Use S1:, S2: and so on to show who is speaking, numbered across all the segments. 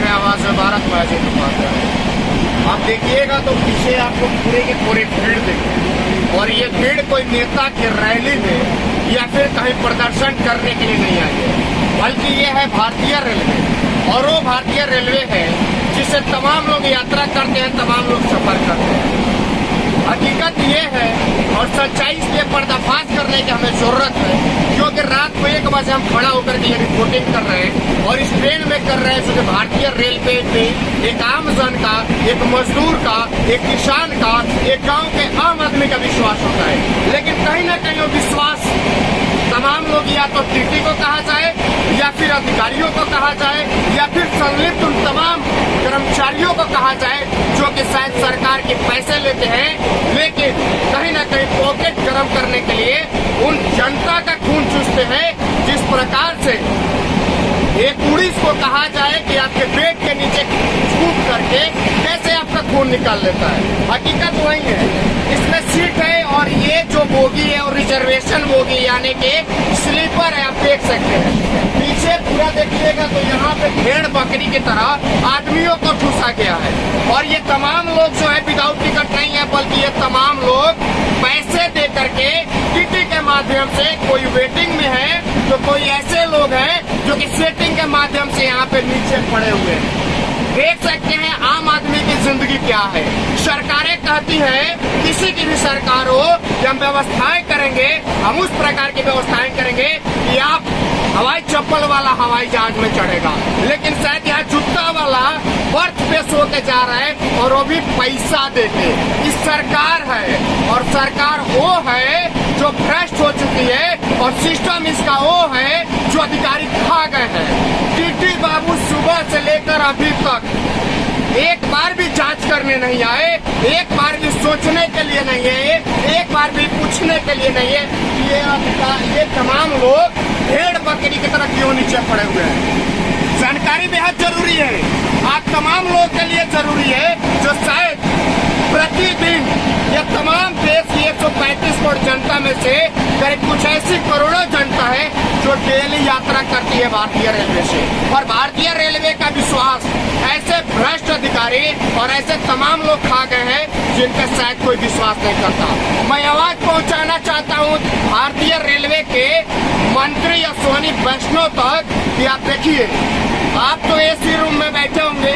S1: हैं आवाज में भारत महसूस पाते हैं। आप देखिएगा तो पीछे आपको पूरे के पूरे भीड़ देखें, और ये भीड़ कोई नेता की रैली में या फिर कहीं प्रदर्शन करने के लिए नहीं आई है, बल्कि ये है भारतीय रेलवे। और वो भारतीय रेलवे है जिससे तमाम लोग यात्रा करते हैं, तमाम लोग सफर करते हैं। हकीकत ये है और सच्चाई के पर्दाफाश करने की हमें जरूरत है, क्योंकि रात को 1 बजे हम खड़ा होकर के ये रिपोर्टिंग कर रहे हैं और इस ट्रेन में कर रहे हैं, जो भारतीय रेलवे पे एक आम जन का, एक मजदूर का, एक किसान का, एक गांव के आम आदमी का विश्वास होता है। लेकिन कहीं ना कहीं वो विश्वास तमाम लोग या तो टीटी को कहा जाए या फिर अधिकारियों को कहा जाए या फिर संलिप्त उन तमाम कर्मचारियों को कहा जाए जो कि शायद सरकार के पैसे लेते हैं, लेकिन कहीं ना कहीं पॉकेट गर्म करने के लिए उन जनता का खून चूसते हैं। जिस प्रकार से एक पुलिस को कहा जाए कि आपके पेट के नीचे छूट करके कैसे आपका खून निकाल लेता है, हकीकत वही है। इसमें सीट है और ये जो बोगी है और रिजर्वेशन बोगी यानी कि स्लीपर है, आप देख सकते हैं। पीछे पूरा देखिएगा तो यहाँ पे भेड़ बकरी की तरह आदमियों को ठूसा गया है, और ये तमाम लोग जो है विदाउट टिकट नहीं है, बल्कि ये तमाम लोग पैसे दे करके टीटी के माध्यम से, कोई वेटिंग में है तो कोई ऐसे लोग हैं जो कि सेटिंग के माध्यम से यहाँ पे नीचे पड़े हुए हैं। देख सकते हैं आम आदमी की जिंदगी क्या है। सरकारें कहती हैं, किसी की भी सरकार हो कि हम व्यवस्थाएं करेंगे, हम उस प्रकार की व्यवस्थाएं करेंगे कि आप हवाई चप्पल वाला हवाई जहाज में चढ़ेगा, लेकिन शायद यहाँ जूता वाला बर्थ पे सो के जा रहा है और वो भी पैसा देके। इस सरकार है, और सरकार वो है जो भ्रष्ट हो चुकी है, और सिस्टम इसका वो है जो अधिकारी खा गए हैं। टीटी बाबू सुबह से लेकर अभी तक एक बार भी जांच करने नहीं आए, एक बार भी सोचने के लिए नहीं है, एक बार भी पूछने के लिए नहीं है ये तमाम लोग भेड़ बकरी की तरह क्यों नीचे पड़े हुए हैं। जानकारी बेहद जरूरी है, आप तमाम लोगों के लिए जरूरी है, जो शायद प्रतिदिन ये तमाम देश की 135 करोड़ जनता में से करीब कुछ ऐसी करोड़ों जनता है जो डेली यात्रा करती है भारतीय रेलवे से, और भारतीय रेलवे का विश्वास ऐसे भ्रष्ट अधिकारी और ऐसे तमाम लोग खा गए हैं जिनका शायद कोई विश्वास नहीं करता। मैं आवाज पहुंचाना चाहता हूं भारतीय रेलवे के मंत्री अश्विनी वैष्णव तक कि आप देखिए, आप तो एसी रूम में बैठे होंगे,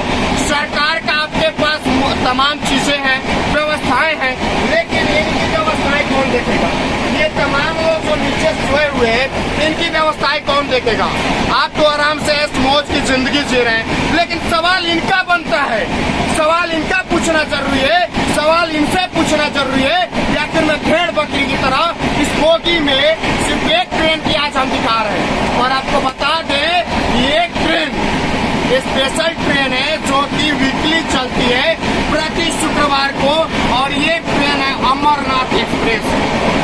S1: सरकार का आपके पास तमाम चीजें हैं, व्यवस्थाएं हैं, लेकिन इनकी व्यवस्थाएं कौन देखेगा? ये तमाम लोग जो नीचे सोए हुए हैं, इनकी व्यवस्थाएं कौन देखेगा? आप तो आराम से इस मौज की जिंदगी जी रहे हैं, लेकिन सवाल इनका बनता है, सवाल इनका पूछना जरूरी है, सवाल इनसे पूछना जरूरी है। या फिर मैं भेड़ बकरी की तरह इस बोगी में सिर्फ एक ट्रेन की आज हम दिखा रहे हैं, और आपको बता दें ये ट्रेन स्पेशल ट्रेन है जो कि वीकली चलती है प्रति शुक्रवार को, और ये ट्रेन है अमरनाथ एक्सप्रेस,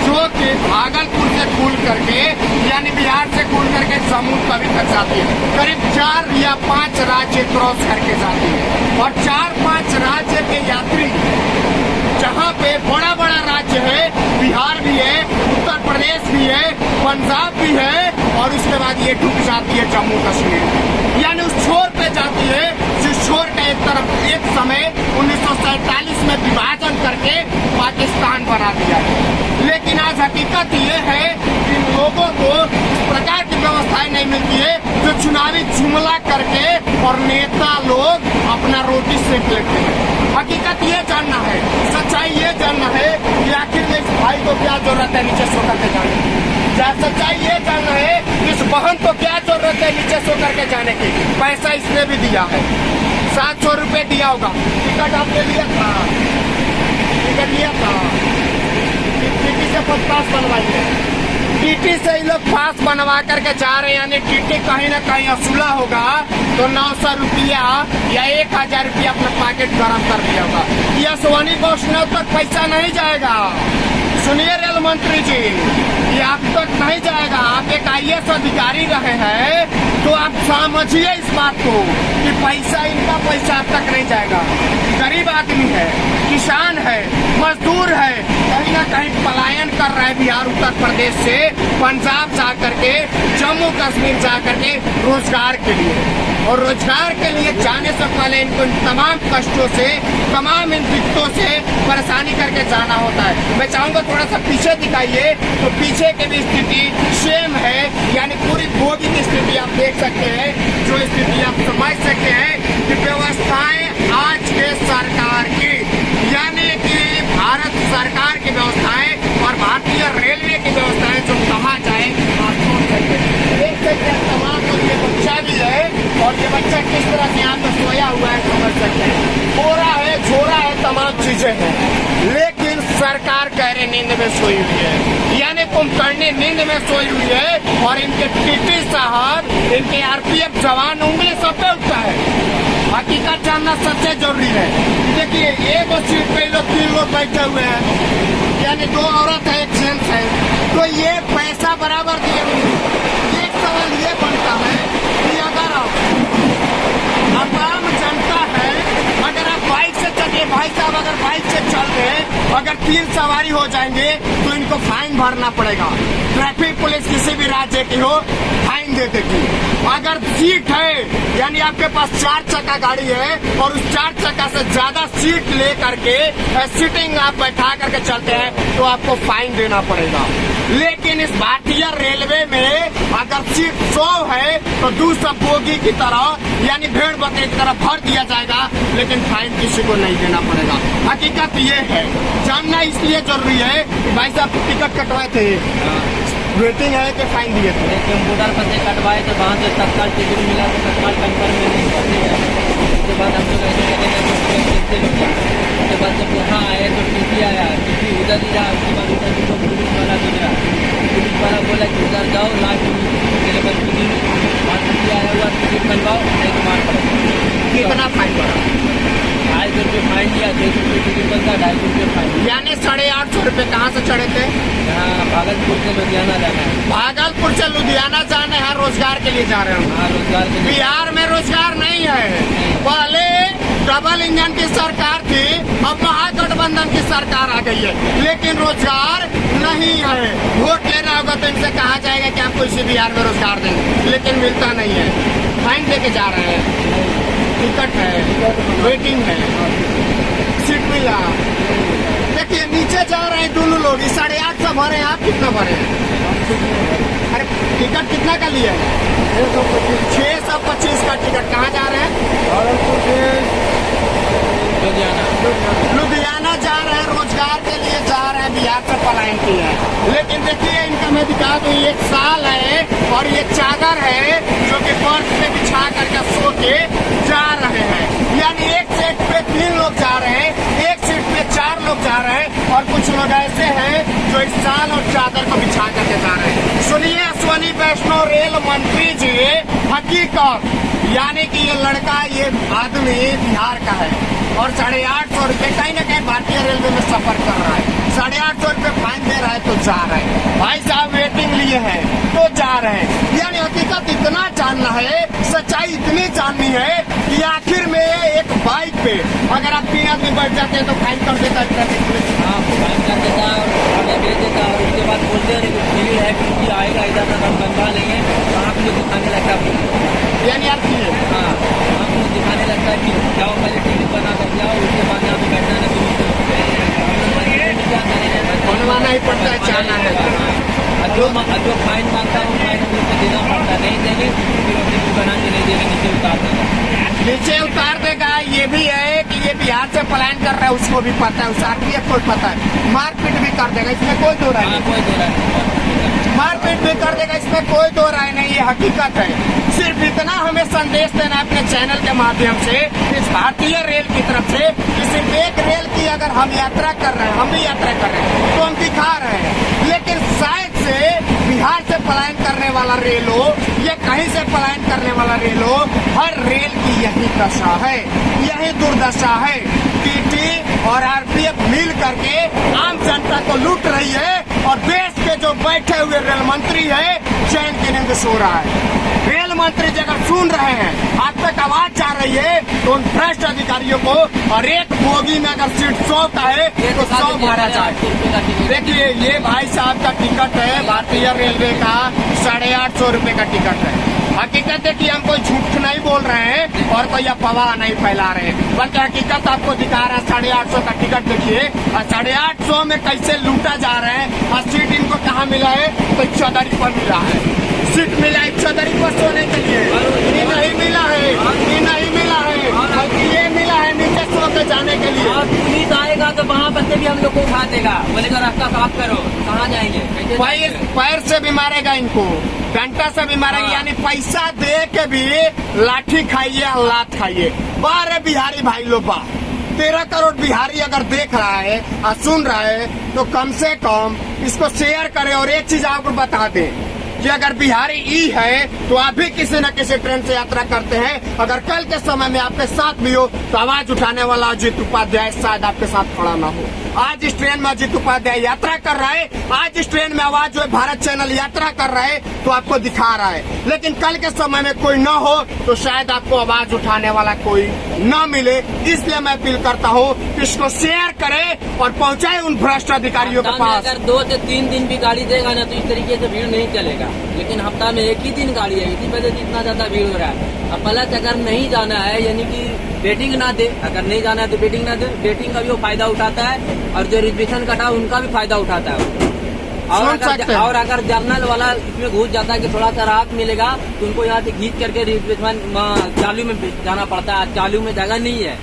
S1: जो कि भागलपुर से खुल करके यानी बिहार से खुल करके जम्मू तवी तक जाती है। करीब 4 या 5 राज्य क्रॉस करके जाती है, और 4-5 राज्य के यात्री, जहाँ पे बड़ा बड़ा राज्य है, बिहार भी है, उत्तर प्रदेश भी है, पंजाब भी है, और उसके बाद ये डूब जाती है जम्मू कश्मीर, यानी उस छोर पे जाती है जिस छोर का एक तरफ एक समय 1947 में विभाजन करके पाकिस्तान बना दिया है। लेकिन आज हकीकत ये है कि लोगों को इस प्रकार की व्यवस्थाएं नहीं मिलती है जो चुनावी जुमला करके और नेता लोग अपना रोटी सेक लेते हैं। हकीकत ये जानना है, सच्चाई ये जानना है कि आखिर में इस भाई को क्या जरूरत है नीचे सो करके जाने की। सच्चाई ये जानना है कि इस बहन को क्या जरूरत है नीचे सो करके जाने की। पैसा इसने भी दिया है, 700 रुपए दिया होगा, टिकट आपने लिया था, टिकट लिया था, टीटी से पास बनवाइए, टीटी से ही लोग पास बनवा करके जा रहे हैं, यानी टीटी कहीं ना कहीं असूला होगा तो 900 रुपया या 1000 रुपया अपना पैकेट गर्म कर दिया होगा। यह अश्विनी वैष्णव तक पैसा नहीं जाएगा। सुनिए रेल मंत्री जी, ये आप तक नहीं जाएगा। आप एक IAS अधिकारी रहे हैं तो आप समझिए इस बात को कि पैसा, इनका पैसा आप तक नहीं जाएगा। गरीब आदमी है, किसान है, मजदूर है, कहीं ना कहीं पलायन कर रहा है बिहार उत्तर प्रदेश से पंजाब जा करके, जम्मू कश्मीर जा करके रोजगार के लिए। और रोजगार के लिए जाने से पहले इनको इन तमाम कष्टों से, तमाम इन दिक्कतों से परेशानी करके जाना होता है। मैं चाहूंगा थोड़ा सा पीछे दिखाइए, तो पीछे की भी स्थिति सेम है, यानी पूरी बोगी की स्थिति आप देख सकते हैं। जो स्थिति आप समझ सकते हैं कि व्यवस्थाएं आज के सरकार की, यानी कि भारत सरकार की व्यवस्थाएं और भारतीय रेलवे की व्यवस्थाएं जो कहा जाए आप सोच सकते हैं। देख सकते हैं तमाम लोग, ये बच्चा भी है और ये बच्चा किस तरह से यहाँ पे सोया हुआ है समझ सकते हैं। कोरा है, झोरा है, तमाम चीजें हैं, लेकिन सरकार कह रहे नींद में सोई हुई है, यानी कुंभकर्णी नींद में सोई हुई है। और इनके टीटी साहब, इनके आरपीएफ जवान उंगली सब पे उठता है। हकीकत जानना सबसे जरूरी है। देखिए एक सीट पे लोग 3 लोग बैठे हुए हैं, यानी 2 औरत है, 1 जेंट्स है, तो ये पैसा बराबर दिए हुए। एक सवाल ये बनता है कि अगर आम जनता है, अगर आप बाइक से चलिए भाई साहब, अगर बाइक से चल रहे, अगर 3 सवारी हो जाएंगे तो इनको फाइन भरना पड़ेगा। ट्रैफिक पुलिस किसी भी राज्य की हो फाइन दे देगी। अगर सीट है, यानी आपके पास 4 चक्का गाड़ी है और उस 4 चक्का से ज्यादा सीट ले करके सीटिंग आप बैठा करके चलते हैं तो आपको फाइन देना पड़ेगा। लेकिन इस भारतीय रेलवे में अगर सीट 100 है तो दूसरा बोगी की तरह, यानी भेड़ बकरी की तरह भर दिया जाएगा, लेकिन फाइन किसी को नहीं देना पड़ेगा। हकीकत ये है, जानना इसलिए जरूरी है कि भाई साहब टिकट कटवाए थे, वेटिंग है कि फाइन दिए थे?
S2: कंप्यूटर पर से कटवाए थे, वहाँ से तत्काल टिकट मिला तो तत्काल कंफर्म में नहीं करते हैं। उसके बाद हम लोग ऐसे देखते लोग, उसके बाद जब यहाँ आए तो टीटी आया, टीटी उधर ही रहा। उसके बाद उधर तो पुलिस वाला गुजरा, पुलिस वाला बोला कि उधर जाओ, लास्ट मेरे बस टीटी आया हुआ, टिकट बनवाओ, नहीं तो मार पड़ेगा।
S1: कितना फाइन भरा?
S2: 250 रुपये फाइन दिया, 200 रुपये टिकट बनता, 250 रुपये फाइन।
S1: यानी 850 रुपये कहाँ से चढ़े थे?
S2: यहाँ भागलपुर से लुधियाना जाना है।
S1: भागलपुर से लुधियाना जाने हैं, रोजगार के लिए जा रहे हैं।
S2: हाँ, रोजगार के लिए।
S1: बिहार में रोजगार नहीं है। पहले डबल इंजन की सरकार थी, अब महागठबंधन की सरकार आ गई है, लेकिन रोजगार नहीं है। वोट लेना होगा तो इनसे कहा जाएगा कि आपको इसी बिहार में रोजगार देंगे, लेकिन मिलता नहीं है। फाइन देके जा रहे हैं, टिकट है, वेटिंग है, सीट मिला। देखिए नीचे जा रहे हैं दोनों लोग, 850 भरे हैं, आप कितना भरे हैं? अरे टिकट कितना का लिया है? 625 का टिकट। कहाँ जा रहे हैं? लुधियाना जा रहे हैं, रोजगार के लिए जा रहे हैं, बिहार से पलायन की है। लेकिन देखिए इनका मैं दिखा दूं, 1 साल है और ये चादर है जो कि बर्फ पे बिछा करके सो के जा रहे हैं। यानी एक सीट पे 3 लोग जा रहे हैं, एक सीट पे 4 लोग जा रहे हैं, और कुछ लोग ऐसे हैं जो इस साल और चादर को बिछा करके जा रहे हैं। सुनिए अश्वनी वैष्णव रेल मंत्री जी, हकीकत यानी कि ये लड़का, ये आदमी बिहार का है और 850 रुपये कहीं ना कहीं भारतीय रेलवे में सफर कर रहा है। 850 रुपये फाइन दे रहा है तो जा रहे हैं। भाई साहब वेटिंग लिए हैं तो जा रहे हैं। यानी हकीकत इतना जानना है, सच्चाई इतनी जाननी है कि आखिर में एक बाइक पे अगर आप 3 आदमी बैठ जाते हैं तो फाइन कर देता है ट्रैफिक पुलिस।
S2: हाँ, फाइन कर देता है और आगे भेज देता है। और उसके बाद बोलते हैं कि भीड़ है, क्योंकि आएगा इधर तक हम बनवा लेंगे, तो आप लोग दिखाने लगता है।
S1: यानी आप किए?
S2: हाँ, आप लोग दिखाने लगता है कि जाओ पहले टिकट बना कर जाओ, उसके बाद यहाँ पे बैठना नहीं,
S1: बनवाना ही पड़ता है, जाना है।
S2: जो फाइन मांगता है वो फाइन हम लोग को देना पड़ता है, नहीं देंगे फिर टिकट बना के नहीं देंगे, नीचे उतार देगा।
S1: नीचे उतार देगा। ये भी है कि ये बिहार से पलायन कर रहा है, उसको भी पता है, उस आरपीएफ को पता है, मारपीट भी कर देगा, इसमें कोई दो राय नहीं। मारपीट भी कर देगा, इसमें कोई दो राय नहीं, ये हकीकत है। सिर्फ इतना हमें संदेश देना है अपने चैनल के माध्यम से इस भारतीय रेल की तरफ से कि सिर्फ एक रेल की अगर हम यात्रा कर रहे हैं, हम भी यात्रा कर रहे हैं तो हम दिखा रहे हैं, लेकिन शायद से बिहार से पलायन करने वाला रेल हो या कहीं से पलायन करने वाला रेल हो, हर रेल की यही दशा है, यही दुर्दशा है। टीटी और आरपीएफ मिल करके आम जनता को लूट रही है और देश के जो बैठे हुए रेल मंत्री है, चैन की नींद सो रहा है। रेल मंत्री जी अगर सुन रहे हैं, आप तक आवाज जा रही है, तो उन भ्रष्ट अधिकारियों को और एक बोगी में अगर सीट 100 का है तो 100 मारा जाए। देखिए, ये भाई साहब का टिकट है भारतीय रेलवे का 850 रुपए का टिकट है। हकीकत देखिए, हम कोई झूठ नहीं बोल रहे हैं और कोई अफवाह नहीं फैला रहे हैं, बल्कि हकीकत आपको दिखा रहा है। 850 का टिकट देखिए, और 850 में कैसे लूटा जा रहा है। और सीट इनको कहाँ मिला है? तो चौधरी पर मिला है, सीट मिला है चौधरी पर सोने के लिए। ये नहीं मिला है, ये नहीं मिला है, बल्कि ये मिला है नीचे सो के जाने के लिए।
S2: और पुलिस आएगा तो वहाँ पर से भी हम लोग को उठा देगा, बोलेगा रास्ता साफ करो, कहाँ जाएंगे?
S1: पैर से भी मारेगा इनको, डंडा से भी मारेगा, यानी पैसा दे के भी लाठी खाइए, लात खाइए। बारे बिहारी भाई लोग बा 13 करोड़ बिहारी अगर देख रहा है और सुन रहा है, तो कम से कम इसको शेयर करें। और एक चीज आपको बता दें कि अगर बिहारी ई है तो आप भी किसी न किसी ट्रेन से यात्रा करते हैं। अगर कल के समय में आपके साथ भी हो तो आवाज उठाने वाला अजित उपाध्याय शायद आपके साथ खड़ा ना हो। आज इस ट्रेन में अजित उपाध्याय यात्रा कर रहा है, आज इस ट्रेन में आवाज जो है भारत चैनल यात्रा कर रहा है, तो आपको दिखा रहा है। लेकिन कल के समय में कोई न हो तो शायद आपको आवाज उठाने वाला कोई न मिले। इसलिए मैं अपील करता हूँ कि इसको शेयर करें और पहुँचाए उन भ्रष्ट अधिकारियों के पास।
S2: अगर 2 से 3 दिन भी गाड़ी देगा ना, तो इस तरीके से भीड़ नहीं चलेगा। लेकिन हफ्ता में एक ही दिन गाड़ी है, इसी वजह से इतना ज्यादा भीड़ हो रहा है। अब प्लस अगर नहीं जाना है, यानी कि वेटिंग ना दे, अगर नहीं जाना है तो वेटिंग ना दे, वेटिंग का भी वो फायदा उठाता है, और जो रिजर्वेशन कटा उनका भी फायदा उठाता है। और अगर जर्नल वाला इसमें घुस जाता है कि थोड़ा सा राहत मिलेगा, तो उनको यहाँ से खींच करके रिजर्वेशन चालू में जाना पड़ता है। चालू में जगह नहीं है,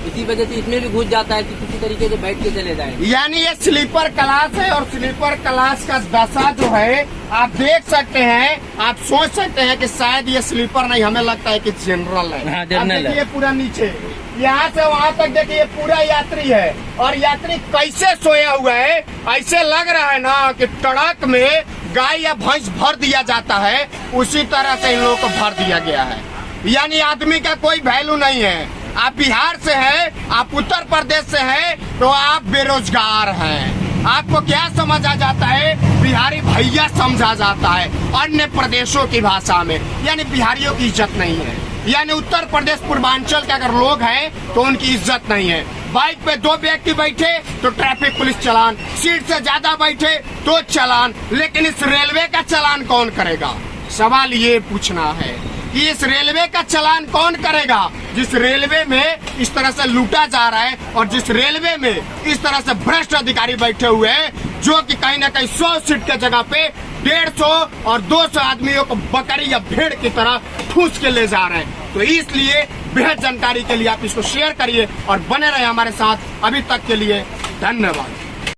S2: इसी वजह से इसमें भी घुस जाता है कि किसी तरीके से बैठ के चले जाए।
S1: यानी ये स्लीपर क्लास है, और स्लीपर क्लास का दशा जो है आप देख सकते हैं, आप सोच सकते हैं कि शायद ये स्लीपर नहीं, हमें लगता है कि जनरल है।
S2: हाँ, जनरल है।
S1: ये पूरा नीचे यहाँ से वहाँ तक देखिए पूरा यात्री है, और यात्री कैसे सोया हुआ है। ऐसे लग रहा है ना कि ट्रक में गाय या भैंस भर दिया जाता है, उसी तरह से इन लोगों को भर दिया गया है। यानी आदमी का कोई वैल्यू नहीं है। आप बिहार से हैं, आप उत्तर प्रदेश से हैं, तो आप बेरोजगार हैं। आपको क्या समझा जाता है? बिहारी भैया समझा जाता है अन्य प्रदेशों की भाषा में, यानी बिहारियों की इज्जत नहीं है। यानी उत्तर प्रदेश पूर्वांचल के अगर लोग हैं तो उनकी इज्जत नहीं है। बाइक पे 2 व्यक्ति बैठे तो ट्रैफिक पुलिस चालान, सीट से ज्यादा बैठे तो चालान। लेकिन इस रेलवे का चालान कौन करेगा? सवाल ये पूछना है कि इस रेलवे का चालान कौन करेगा, जिस रेलवे में इस तरह से लूटा जा रहा है, और जिस रेलवे में इस तरह से भ्रष्ट अधिकारी बैठे हुए हैं, जो कि कहीं ना कहीं 100 सीट के जगह पे 150 और 200 आदमियों को बकरी या भेड़ की तरह ठूस के ले जा रहे हैं। तो इसलिए बेहद जानकारी के लिए आप इसको शेयर करिए और बने रहे हमारे साथ। अभी तक के लिए धन्यवाद।